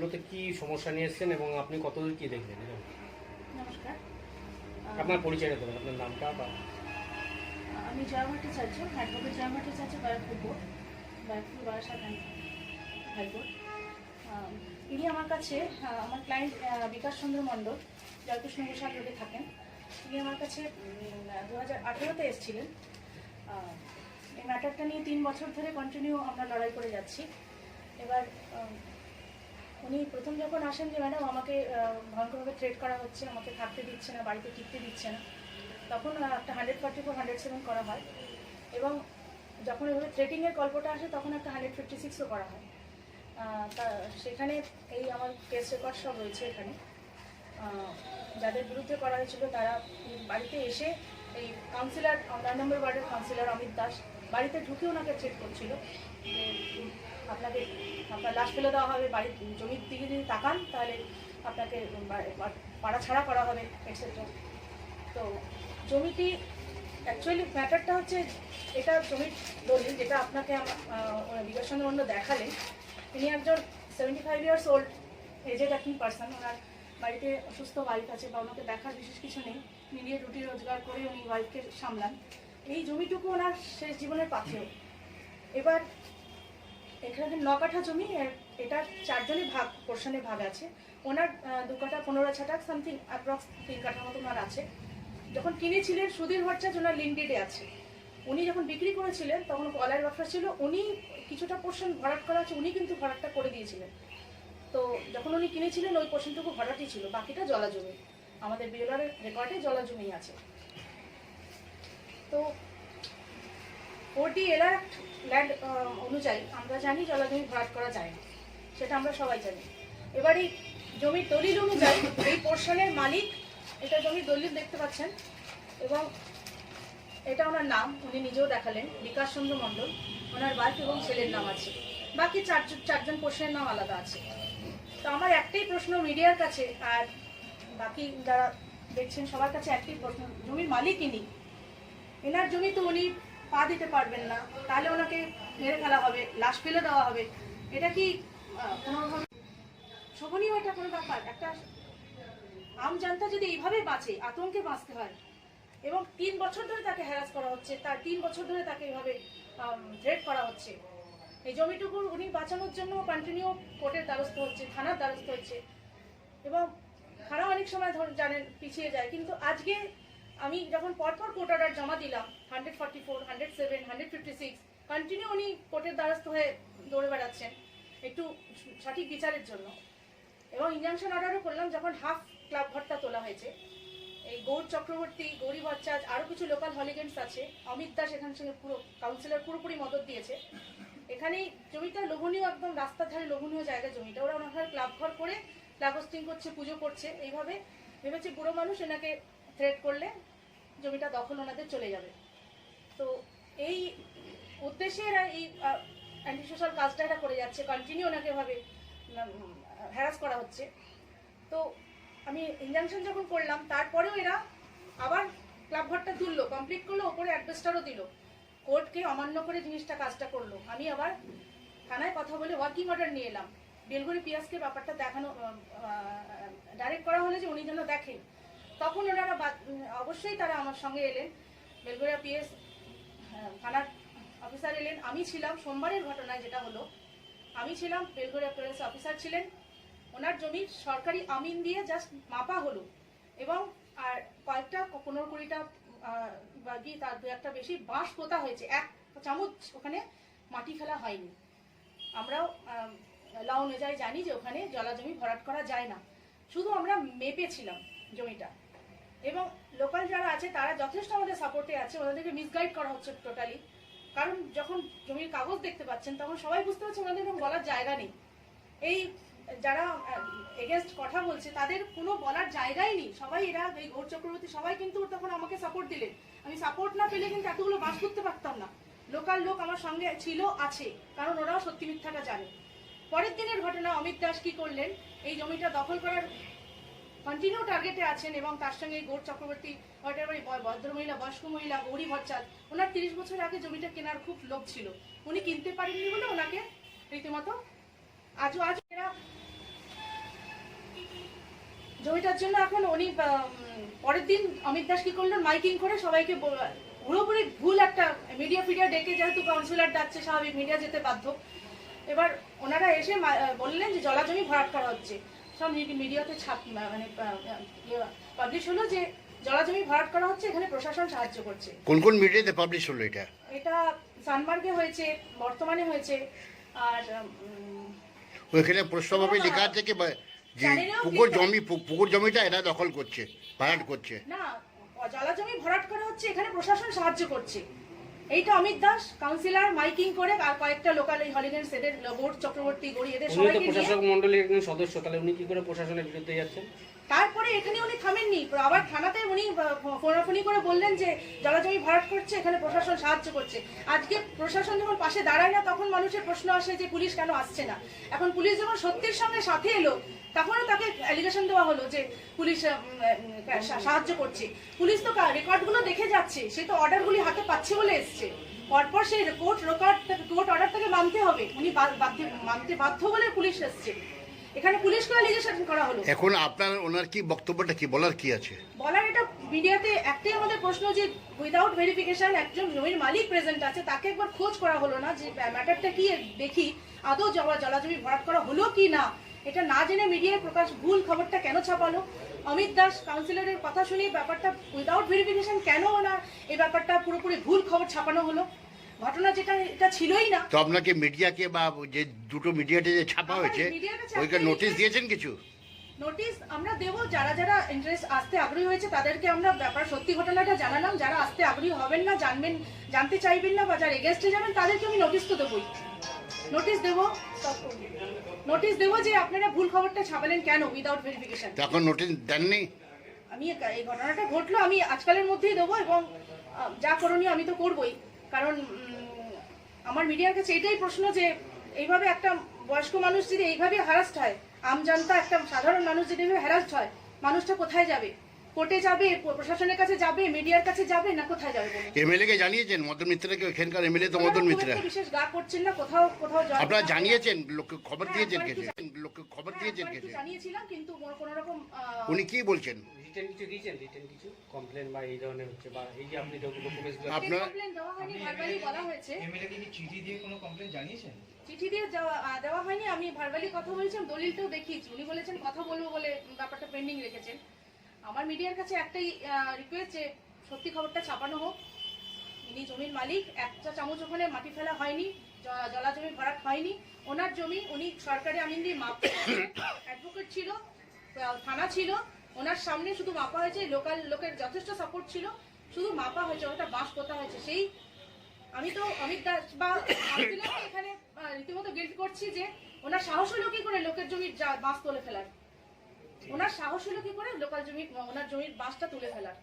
চক্রবর্তী কি সমস্যা নিয়ে এসেছেন এবং আপনি কতদূর কি দেখলেন? নমস্কার, আপনার পরিচয় দেবেন, আপনার নামটা বা? আমি Jaya Bhattacharya, advocate Jaya Bhattacharya, Barrackpore court, Barrackpore Barasat high court. ইনি আমার কাছে, আমার ক্লায়েন্ট বিকাশ চন্দ্র মণ্ডল, জয়কৃষ্ণ ঘোষাল রোডে থাকেন। ইনি আমার কাছে 2018-তে এসেছিলেন। এই ম্যাটারটা নিয়ে 3 বছর ধরে কন্টিনিউ আমরা লড়াই করে যাচ্ছি। এবার উনি প্রথম যখন আসেন যে ম্যাডাম আমাকে ভয়ঙ্করভাবে থ্রেট করা হচ্ছে, আমাকে থাকতে দিচ্ছে না, বাড়িতে টিকতে দিচ্ছে না, তখন একটা 144-107 করা হয় এবং যখন এভাবে থ্রেটিংয়ের গল্পটা আসে তখন একটা 156ও করা হয়। তা সেখানে এই আমার কেস রেকর্ড সব রয়েছে এখানে। যাদের বিরুদ্ধে করা হয়েছিল তারা বাড়িতে এসে এই কাউন্সিলর, 9 নম্বর ওয়ার্ডের কাউন্সিলর অমিত দাস বাড়িতে ঢুকে ওনাকে থ্রেট করছিল যে আপনার লাশ ফেলে দেওয়া হবে, বাড়ির জমির দিকে যদি তাকান তাহলে আপনাকে পাড়া ছাড়া করা হবে এটসেট্রা। তো জমিটি অ্যাকচুয়ালি ম্যাটারটা হচ্ছে, এটা জমির দলিল যেটা আপনাকে বিকাশ চন্দ্র মণ্ডল দেখালেন। তিনি একজন 75 ইয়ার্স ওল্ড এজেড একজন পার্সন। ওনার বাড়িতে অসুস্থ ওয়াইফ আছে বা ওনাকে দেখার বিশেষ কিছু নেই, নিজে রুটি রোজগার করে উনি ওয়াইফকে সামলান। এই জমিটুকু ওনার শেষ জীবনের পাথেও। এবার এখানে 9 কাঠা জমি, এটা 4 জনের পোর্শনে ভাগ আছে। ওনার 2 কাঠা 15 ছাটাক সামথিং অ্যাপ্রক্স 3 কাঠার মতো ওনার আছে। যখন কিনেছিলেন সুধীর ভট্টাচার্য ওনার লিঙ্কডিডে আছে। উনি যখন বিক্রি করেছিলেন তখন কলার ব্যবসা ছিল, উনি কিছুটা পোর্শন ভরাট করা আছে, উনি কিন্তু ভরাটটা করে দিয়েছিলেন। তো যখন উনি কিনেছিলেন ওই পোর্শনটুকু ভরাটই ছিল, বাকিটা জলা জমি। আমাদের বিএলআরের রেকর্ডে জলা জমি আছে। তো 4D এলার ল্যান্ড অনুযায়ী আমরা জানি জলা জমি ভরাট করা যায় না, সেটা আমরা সবাই জানি। এবার এই জমির দলিল অনুযায়ী এই পোর্শনের মালিক, এটা জমির দলিল দেখতে পাচ্ছেন এবং এটা ওনার নাম, উনি নিজেও দেখালেন, বিকাশ চন্দ্র মণ্ডল। ওনার ওয়াইফ এবং ছেলের নাম আছে, বাকি 4 জন পোর্শনের নাম আলাদা আছে। তো আমার একটাই প্রশ্ন মিডিয়ার কাছে আর বাকি যারা দেখছেন সবার কাছে একটাই প্রশ্ন, জমির মালিক ইনি, এনার জমি তো উনি পা দিতে পারবেন না, তাহলে ওনাকে মেরে ফেলা হবে, লাশ ফেলে দেওয়া হবে। এটা কি কোনোভাবে শোভনীয়? এটা কোনো ব্যাপার? একটা আম জনতা যদি এইভাবে বাঁচে, আতঙ্কে বাঁচতে হয় এবং 3 বছর ধরে তাকে হ্যারাস করা হচ্ছে, তার 3 বছর ধরে তাকে এইভাবে থ্রেট করা হচ্ছে। এই জমিটুকুর উনি বাঁচানোর জন্য কন্টিনিউ কোর্টের দ্বারস্থ হচ্ছে, থানার দ্বারস্থ হচ্ছে এবং থানা অনেক সময় জানেন পিছিয়ে যায়। কিন্তু আজকে আমি যখন পরপর কোর্ট অর্ডার জমা দিলাম 144, 107, 156, কন্টিনিউ উনি কোর্টের দ্বারস্থ হয়ে দৌড়ে বেড়াচ্ছেন একটু সঠিক বিচারের জন্য। এবং ইনজাংশন অর্ডারও করলাম যখন হাফ ক্লাব ঘরটা তোলা হয়েছে। এই গৌর চক্রবর্তী, গৌরী ভট্টাচার্য, আরও কিছু লোকাল হলিগেন্স আছে, অমিত দাস এখান সঙ্গে পুরো কাউন্সিলর পুরোপুরি মদত দিয়েছে। এখানেই জমিটা লোভনীয়, একদম রাস্তার ধারে লোভনীয় জায়গা জমিটা। ওরা ওনার ক্লাব ঘর করে ফ্ল্যাগ হোস্টিং করছে, পুজো করছে, এইভাবে ভেবেছে বুড়ো মানুষ এনাকে থ্রেট করলে জমিটা দখল ওনাদের চলে যাবে। তো এই উদ্দেশ্যে এরা এই অ্যান্টি সোশ্যাল কাজটা এটা করে যাচ্ছে, কন্টিনিউ ওনাকে এভাবে হ্যারাস করা হচ্ছে। তো আমি ইনজাংশন যখন করলাম তারপরেও এরা আবার ক্লাব ঘরটা তুললো, কমপ্লিট করলো, ওপরে অ্যাডভেস্টারও দিল, কোর্টকে অমান্য করে জিনিসটা কাজটা করলো। আমি আবার থানায় কথা বলে ওয়ার্কিং অর্ডার নিয়ে এলাম, বেলগুড়ি পিয়াসকে ব্যাপারটা দেখানো, ডাইরেক্ট করা হলে যে উনি যেন দেখেন। তখন ওনারা অবশ্যই তারা আমার সঙ্গে এলেন, বেলগুড়িয়া পিএস থানার অফিসার এলেন, আমি ছিলাম সোমবারের ঘটনায় যেটা হলো, আমি ছিলাম, বেলগুড়িয়া পিএস অফিসার ছিলেন। ওনার জমির সরকারি আমিন দিয়ে জাস্ট মাপা হলো এবং আর কয়েকটা 15-20টা বাকি তার 2-একটা বেশি বাঁশ পোতা হয়েছে, 1 চামচ ওখানে মাটি ফেলা হয়নি। আমরাও ল অনুযায়ী জানি যে ওখানে জলা জমি ভরাট করা যায় না, শুধু আমরা মেপেছিলাম জমিটা। এবং লোকাল যারা আছে তারা যথেষ্ট আমাদের সাপোর্টে আছে, ওনাদেরকে মিসগাইড করা হচ্ছে টোটালি। কারণ যখন জমির কাগজ দেখতে পাচ্ছেন তখন সবাই বুঝতে পারছে ওনাদের এবং বলার জায়গা নেই। এই যারা এগেনস্ট কথা বলছে তাদের কোনো বলার জায়গাই নেই। সবাই এরা, এই গৌর চক্রবর্তী সবাই কিন্তু তখন আমাকে সাপোর্ট দিলেন। আমি সাপোর্ট না পেলে কিন্তু এতগুলো বাস করতে পারতাম না। লোকাল লোক আমার সঙ্গে ছিল, আছে, কারণ ওরাও সত্যি মিথ্যাটা জানে। পরের দিনের ঘটনা, অমিত দাস কি করলেন, এই জমিটা দখল করার কন্টিনিউ টার্গেটে আছেন এবং তার সঙ্গে গৌর চক্রবর্তী, ভদ্রমহিলা, বয়স্ক মহিলা গৌরী ভট্টাচার্য, ওনার 30 বছর আগে জমিটা কেনার খুব লোভ ছিল, উনি কিনতে পারেননি বলে ওনাকে রীতিমতো আজ এরা জমিটার জন্য এখন উনি পরের দিন অমিত দাস কি করলেন, মাইকিং করে সবাইকে পুরোপুরি ভুল একটা মিডিয়া ডেকে, যেহেতু কাউন্সিলর ডাকছে স্বাভাবিক মিডিয়া যেতে বাধ্য। এবার ওনারা এসে বললেন যে জলা জমি ভরাট করা হচ্ছে। সব মিডিয়াতে মানে পাবলিশ হলো যে জলা জমি ভরাট করা হচ্ছে, এখানে প্রশাসন সাহায্য করছে। কোন কোন মিডিয়াতে পাবলিশ হলো এটা? এটা সানমার্গে হয়েছে, বর্তমানে হয়েছে, আর ওইখানে প্রশ্নভাবে লেখা আছে কি যে পুকুর জমিটা এরা দখল করছে, ভরাট করছে? না, জলা জমি ভরাট করা হচ্ছে, এখানে প্রশাসন সাহায্য করছে। এইটা অমিত দাস কাউন্সিলর মাইকিং করে আর কয়েকটা লোকাল হলিডেন সেটের বোর্ড চক্রবর্তী গড়ি এদের উনি তো সবাইকে নিয়ে, প্রশাসক মন্ডলীর একজন সদস্য, তাহলে উনি কি করে প্রশাসনের বিরুদ্ধে যাচ্ছেন? তারপরে এখানে উনি থামেননি, আবার থানাতে উনি ফোনাফোনি করে বললেন যে জলাজমি ভরাট করছে, এখানে প্রশাসন সাহায্য করছে। আজকে প্রশাসন যখন পাশে দাঁড়ায় না, তখন মানুষের প্রশ্ন আসে যে পুলিশ কেন আসছে না। এখন পুলিশ যখন সত্যির সঙ্গে সাথে এলো, তখনও তাকে অ্যালিগেশন দেওয়া হলো যে পুলিশ সাহায্য করছে। পুলিশ তো রেকর্ডগুলো দেখে যাচ্ছে, সে তো অর্ডারগুলি হাতে পাচ্ছে বলে এসছে। পরপর সেই কোর্ট অর্ডার তাকে মানতে হবে, উনি মানতে বাধ্য বলে পুলিশ এসছে। এখানে পুলিশকে অ্যালিগেশন করা হলো। এখন আপনার ওনার কি বক্তব্যটা কি, বলার কি আছে? বলার এটা মিডিয়াতে একটাই আমাদের প্রশ্ন যে উইদাউট ভেরিফিকেশন একজন জমির মালিক প্রেজেন্ট আছে, তাকে একবার খোঁজ করা হলো না যে ম্যাটারটা কি, দেখি আদৌ জলাজমি ভরাট করা হলো কি না। এটা না জেনে মিডিয়ায় ভুল খবরটা কেন ছাপালো? অমিত দাস কাউন্সিলরের কথা শুনে ব্যাপারটা উইদাউট ভেরিফিকেশন কেন না এই ব্যাপারটা পুরোপুরি ভুল খবর ছাপানো হলো? ঘটনা যেটা এটা ছিলই না। তো আপনাকে মিডিয়াকে বা যে দুটো মিডিয়াতে যে ছাপা হয়েছে ওইখানে নোটিশ দিয়েছেন কিছু? নোটিশ আমরা দেবো, যারা যারা ইন্টারেস্ট আসতে আগ্রহী হয়েছে তাদেরকে আমরা ব্যাপার সত্যি ঘটনাটা জানালাম। যারা আসতে আগ্রহী হবেন না, জানতে চাইবেন না বা যারা এগেনস্টে যাবেন তাদেরকে আমি নোটিশ তো দেবোই। নোটিশ দেবো যে আপনারা ভুল খবরটা ছাপালেন কেন উইদাউট ভেরিফিকেশন। এখন নোটিশ দেননি? আমি এই ঘটনাটা ঘটলো, আমি আজকালের মধ্যেই দেবো, এবং যা করণীয় আমি তো করবোই। কারণ আমার মিডিয়ার কাছে এটাই প্রশ্ন যে এইভাবে একটা বয়স্ক মানুষ যদি এইভাবে হ্যারাস্ট হয়, আমজনতা একটা সাধারণ মানুষ যদি এইভাবে হ্যারাস্ট হয়, মানুষটা কোথায় যাবে? কোর্টে যাবে, প্রশাসনের কাছে যাবে, মিডিয়ার কাছে যাবে, না কোথায় যাবে? এমএলএ কে জানিয়েছেন? মদন মিত্রকে, এখানকার এমএলএ তো মদন মিত্র। বিশেষ গা করছেন না, কোথাও আপনারা জানিয়েছেন? লোককে খবর দিয়েছেন কে? লোককে খবর দিয়েছেন কে? জানিয়েছিলাম, কিন্তু কোনো রকম উনি কি বলছেন? রিটেন কিছু দিয়েছেন? রিটেন কিছু কমপ্লেন বা এই ধরনের হচ্ছে, বা এই যে আপনি ডকুমেন্টস আপনার কমপ্লেন দেওয়া হয়নি, ভার্বালি বলা হয়েছে। এমএলএ কি চিঠি দিয়ে কোনো কমপ্লেন জানিয়েছেন? চিঠি দিয়ে দেওয়া হয়নি, আমি ভার্বালি কথা বলেছিলাম, দলিলটাও দেখিয়েছি। উনি বলেছেন কথা বলবো বলে ব্যাপারটা পেন্ডিং রেখেছেন। আমার মিডিয়ার কাছে একটাই রিকোয়েস্ট যে সত্যি খবরটা ছাপানো হোক। ইনি জমির মালিক, একটা চামচ ওখানে মাটি ফেলা হয়নি, জলা জমি ভরাট হয়নি। ওনার জমি, উনি সরকারি আইন দিয়ে মাপ, অ্যাডভোকেট ছিল, থানা ছিল, ওনার সামনে শুধু মাপা হয়েছে, লোকাল লোকের যথেষ্ট সাপোর্ট ছিল, শুধু মাপা হয়েছে, ওটা বাঁশ পোতা হয়েছে। সেই আমি তো অমিত দাস বা এখানে রীতিমতো গিল্ট করছি যে ওনার সাহস হলো কি করে লোকের জমির বাঁশ তুলে ফেলার, ওনার সাহস হলো কি করে লোকাল জমি, ওনার জমির বাঁশটা তুলে ফেলার।